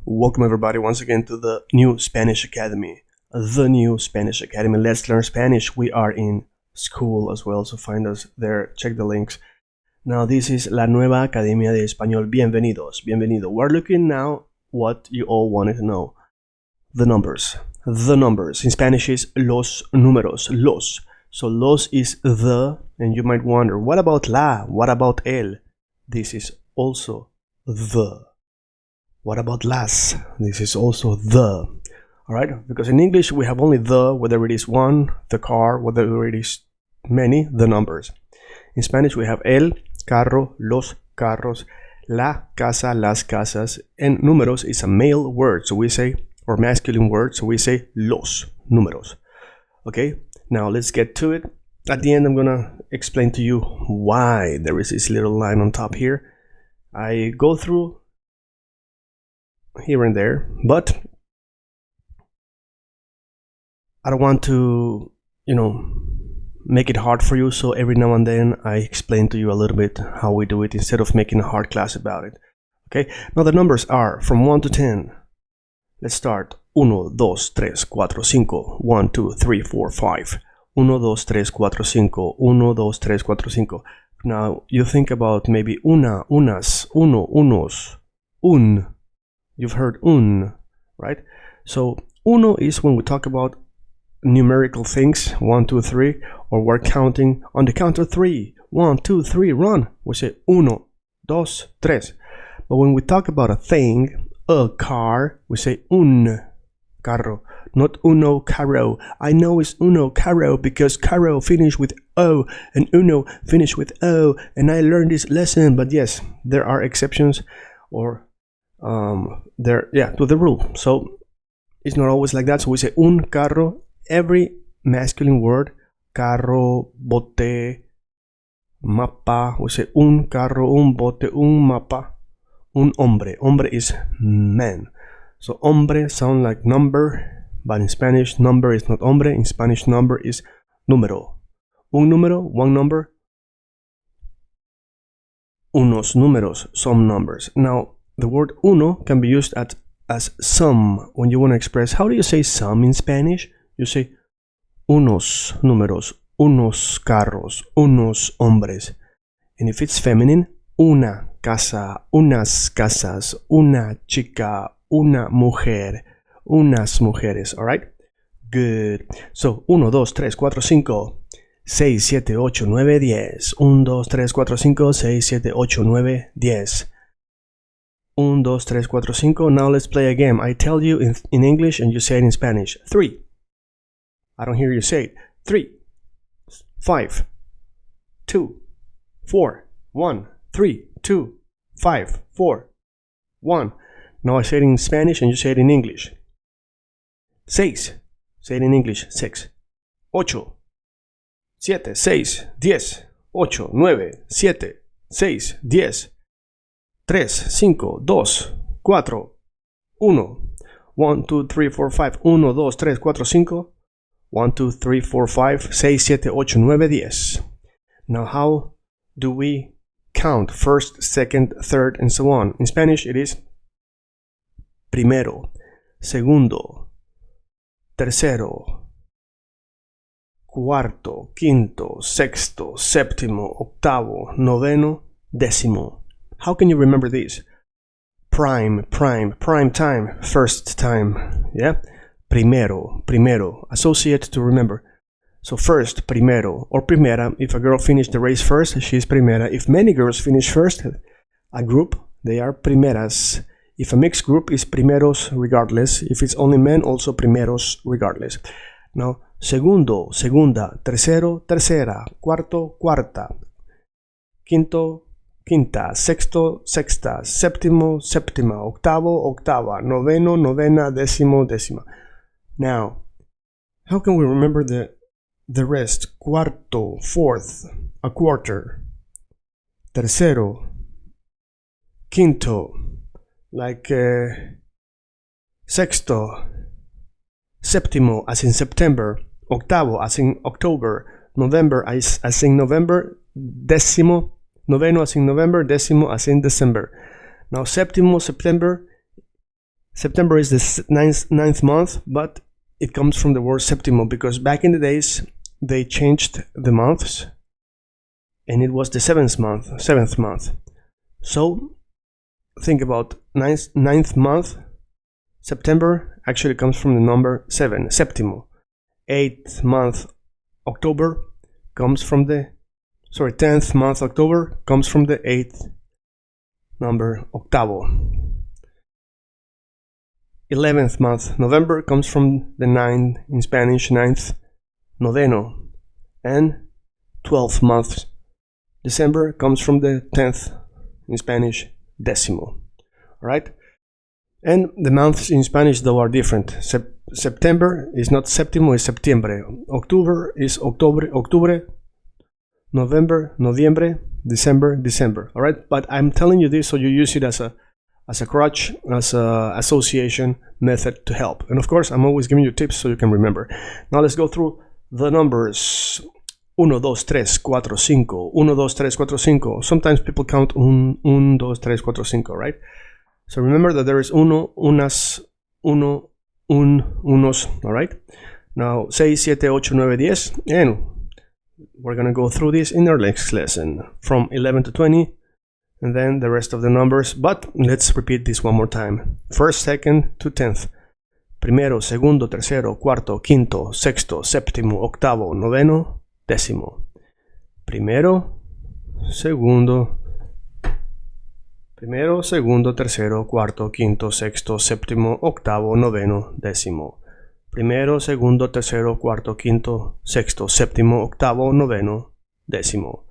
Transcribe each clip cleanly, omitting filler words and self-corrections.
Welcome everybody once again to the New Spanish Academy. The New Spanish Academy. Let's learn Spanish. We are in school as well, so find us there. Check the links. Now this is La Nueva Academia de Español. Bienvenidos. Bienvenido. We're looking now what you all wanted to know. The numbers. The numbers. In Spanish is los números. Los. So los is the, and you might wonder, what about la? What about el? This is also the. What about las? This is also the. Alright? Because in English we have only the, whether it is one, the car, whether it is many, the numbers. In Spanish we have el, carro, los carros, la casa, las casas, and números is a male word, so we say, or masculine word, so we say los números. Okay? Now let's get to it. At the end I'm gonna explain to you why there is this little line on top here. I go through here and there, but I don't want to, make it hard for you, so every now and then I explain to you a little bit how we do it instead of making a hard class about it. Okay, now the numbers are from 1 to 10. Let's start. 1, 2, 3, 4, 5. 1, 2, 3, 4, 5. 1, 2, 3, 4, 5. 1, 2, 3, 4, 5. Now you think about maybe una, unas, uno, unos, un. You've heard un, right? So uno is when we talk about numerical things, 1, 2, 3, or we're counting on the count of 3. 1, 2, 3, run. We say uno, dos, tres. But when we talk about a thing, a car, we say un carro, not uno carro. I know it's uno carro because carro finished with O and uno finished with O, and I learned this lesson. But yes, there are exceptions, or to the rule. So it's not always like that. So we say un carro. Every masculine word, carro, bote, mapa, we say un carro, un bote, un mapa, un hombre. Hombre is man. So hombre sound like number, but in Spanish number is not hombre. In Spanish number is número. Un número, one number. Unos números, some numbers. Now the word uno can be used as some when you want to express. How do you say some in Spanish? You say unos números, unos carros, unos hombres. And if it's feminine, una casa, unas casas, una chica, una mujer, unas mujeres. Alright? Good. So 1, 2, 3, 4, 5, 6, 7, 8, 9, 10. 1, 2, 3, 4, 5, 6, 7, 8, 9, 10. 1, 2, 3, 4, 5. Now let's play a game. I tell you in English and you say it in Spanish. 3. I don't hear you say it. 3, 5, 2, 4, 1, 3, 2, 5, 4, 1. Now I say it in Spanish and you say it in English. 6. Say it in English. 6. 8. 7, 6, 10. 8, 9, 7, 6, 10. 3, 5, 2, 4, 1. 1, 2, 3, 4, 5. 1, 2, 3, 4, 5. 1, 2, 3, 4, 5, 6, 7, 8, 9, 10. Now how do we count first, second, third, and so on? In Spanish it is primero, segundo, tercero, cuarto, quinto, sexto, séptimo, octavo, noveno, décimo. How can you remember these? Prime time, first time, yeah? Primero, associate to remember. So first, primero, or primera. If a girl finished the race first, she's primera. If many girls finish first, a group, they are primeras. If a mixed group is primeros regardless. If it's only men, also primeros regardless. Now, segundo, segunda, tercero, tercera, cuarto, cuarta, quinto, quinta, sexto, sexta, séptimo, séptima, octavo, octava, noveno, novena, décimo, décima. Now, how can we remember the rest? Cuarto, fourth, a quarter. Tercero, quinto, like sexto, séptimo, as in September. Octavo, as in October. November, as in November. Décimo, noveno, as in November. Décimo, as in December. Now, séptimo, September. September is the ninth month, but it comes from the word septimo because back in the days they changed the months and it was the seventh month. So think about ninth month. September actually comes from the number 7, septimo. 8th month October comes from the 10th month October comes from the 8th number octavo. 11th month November comes from the 9 in Spanish, 9th, noveno. And 12th month December comes from the 10th in Spanish, décimo. Alright? And the months in Spanish though are different. September is not séptimo, it's septiembre. October is octubre. November, noviembre. December, December. Alright? But I'm telling you this so you use it as a crutch, as a association method to help. And of course, I'm always giving you tips so you can remember. Now let's go through the numbers. 1, 2, 3, 4, 5. 1, 2, 3, 4, 5. Sometimes people count 1, 2, 3, 4, 5, right? So remember that there is uno, unas, uno, unos, alright? Now 6, 7, 8, 9, 10. And we're gonna go through this in our next lesson from 11 to 20. And then the rest of the numbers, but let's repeat this one more time. First, second to 10th. Primero, segundo, tercero, cuarto, quinto, sexto, séptimo, octavo, noveno, décimo. Primero, segundo, tercero, cuarto, quinto, sexto, séptimo, octavo, noveno, décimo. Primero, segundo, tercero, cuarto, quinto, sexto, séptimo, octavo, noveno, décimo.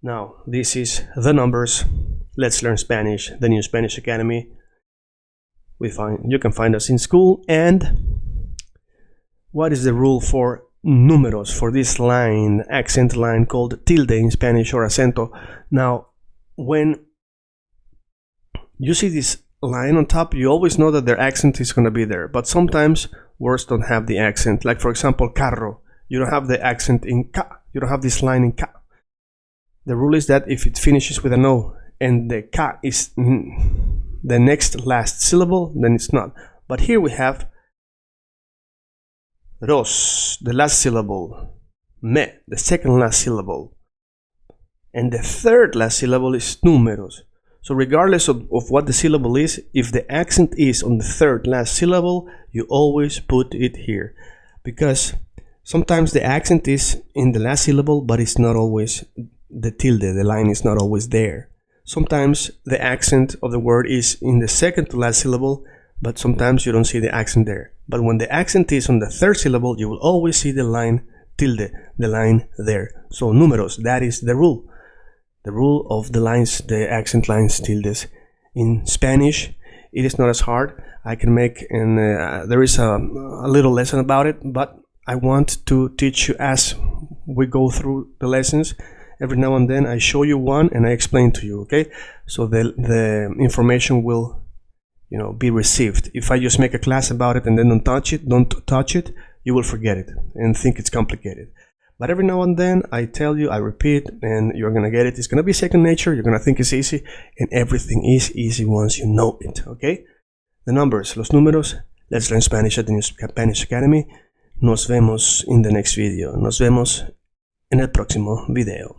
Now, this is the numbers. Let's learn Spanish, the new Spanish Academy. You can find us in school. And what is the rule for números, for this line, accent line called tilde in Spanish, or acento? Now, when you see this line on top, you always know that their accent is going to be there. But sometimes words don't have the accent. Like, for example, carro. You don't have the accent in ca. You don't have this line in ca. The rule is that if it finishes with an O and the ka is the next last syllable, then it's not. But here we have ros, the last syllable, me, the second last syllable, and the third last syllable is números. So regardless of what the syllable is, if the accent is on the third last syllable, you always put it here. Because sometimes the accent is in the last syllable, but it's not always the tilde, the line is not always there. Sometimes the accent of the word is in the second to last syllable, but sometimes you don't see the accent there. But when the accent is on the third syllable, you will always see the line tilde, the line there. So números, that is the rule. The rule of the lines, the accent lines, tildes. In Spanish, it is not as hard. I can make, and there is a little lesson about it, but I want to teach you as we go through the lessons. Every now and then I show you one and I explain to you, okay? So the information will, be received. If I just make a class about it and then don't touch it, you will forget it and think it's complicated. But every now and then I tell you, I repeat, and you're gonna get it. It's gonna be second nature. You're gonna think it's easy, and everything is easy once you know it, okay? The numbers, los números. Let's learn Spanish at the New Spanish Academy. Nos vemos in the next video. Nos vemos en el próximo video.